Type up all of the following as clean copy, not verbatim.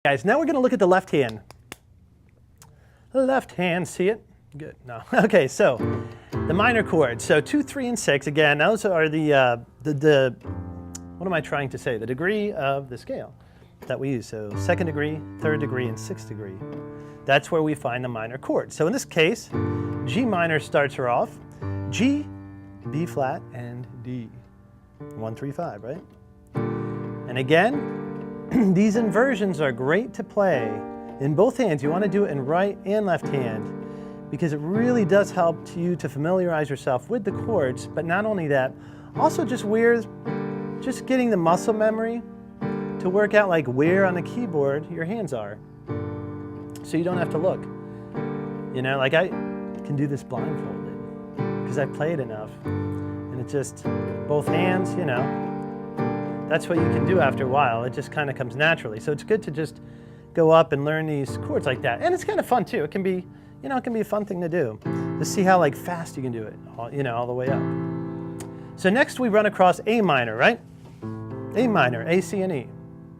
Guys, now we're going to look at the left hand. Left hand, see it? Good. No. Okay, so the minor chords. So 2, 3, and 6. Again, those are the what am I trying to say? The degree of the scale that we use. So 2nd degree, 3rd degree, and 6th degree. That's where we find the minor chords. So in this case, G minor starts her off. G, B flat, and D. 1, 3, 5, right? And again, these inversions are great to play in both hands. You want to do it in right and left hand because it really does help you to familiarize yourself with the chords, but not only that, also just getting the muscle memory to work out like where on the keyboard your hands are. So you don't have to look. You know, like I can do this blindfolded because I played enough. And it just, both hands, you know, that's what you can do after a while. It just kind of comes naturally. So it's good to just go up and learn these chords like that. And it's kind of fun too. It can be, you know, it can be a fun thing to do. To see how like fast you can do it, you know, all the way up. So next we run across A minor, right? A minor, A, C, and E.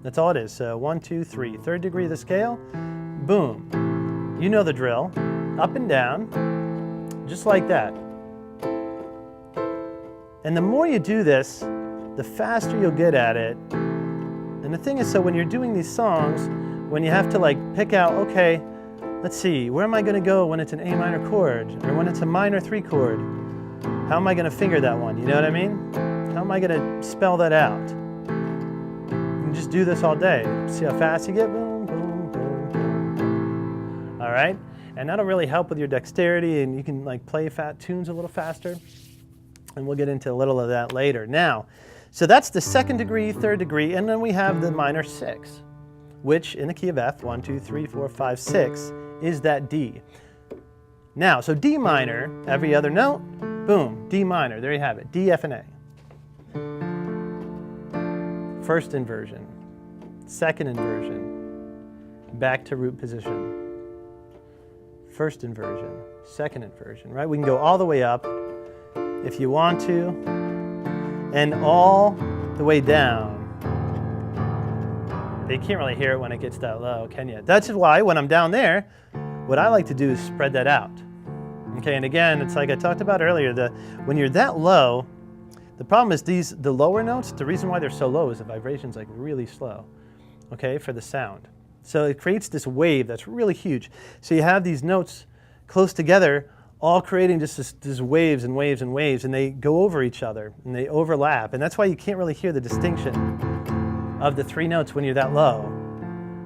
That's all it is. So 1, 2, 3, 3rd degree of the scale, boom. You know the drill. Up and down, just like that. And the more you do this, the faster you'll get at it. And the thing is, so when you're doing these songs, when you have to like pick out, okay, let's see, where am I gonna go when it's an A minor chord, or when it's a minor 3 chord? How am I gonna finger that one, you know what I mean? How am I gonna spell that out? You can just do this all day. See how fast you get? Boom, boom, boom, boom. All right? And that'll really help with your dexterity, and you can like play fat tunes a little faster. And we'll get into a little of that later. Now, so that's the 2nd degree, 3rd degree, and then we have the minor 6, which in the key of F, 1, 2, 3, 4, 5, 6, is that D. Now, so D minor, every other note, boom, D minor, there you have it, D, F, and A. 1st inversion, 2nd inversion, back to root position. 1st inversion, 2nd inversion, right? We can go all the way up if you want to, and all the way down. You can't really hear it when it gets that low, can you? That's why when I'm down there, what I like to do is spread that out. Okay, and again, it's like I talked about earlier, when you're that low, the problem is the lower notes, the reason why they're so low is the vibration's like really slow, okay, for the sound. So it creates this wave that's really huge. So you have these notes close together, all creating just these waves and waves and waves, and they go over each other, and they overlap. And that's why you can't really hear the distinction of the 3 notes when you're that low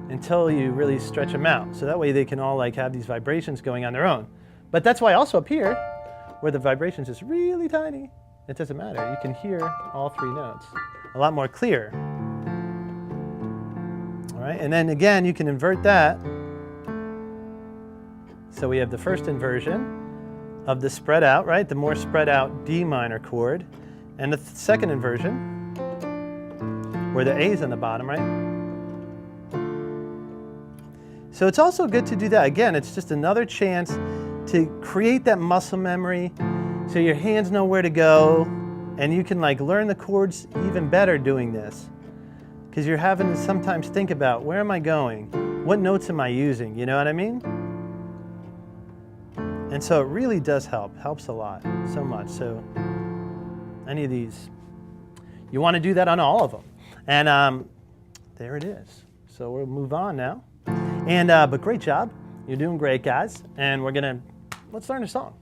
until you really stretch them out. So that way they can all like have these vibrations going on their own. But that's why also up here, where the vibration's just really tiny, it doesn't matter. You can hear all 3 notes a lot more clear. All right, and then again, you can invert that. So we have the 1st inversion of the spread out, right? The more spread out D minor chord. And the 2nd inversion, where the A is on the bottom, right? So it's also good to do that. Again, it's just another chance to create that muscle memory so your hands know where to go, and you can like learn the chords even better doing this. Because you're having to sometimes think about, where am I going? What notes am I using? You know what I mean? And so it really does helps a lot, so much. So any of these, you want to do that on all of them. And there it is. So we'll move on now. And but great job. You're doing great, guys. And let's learn a song.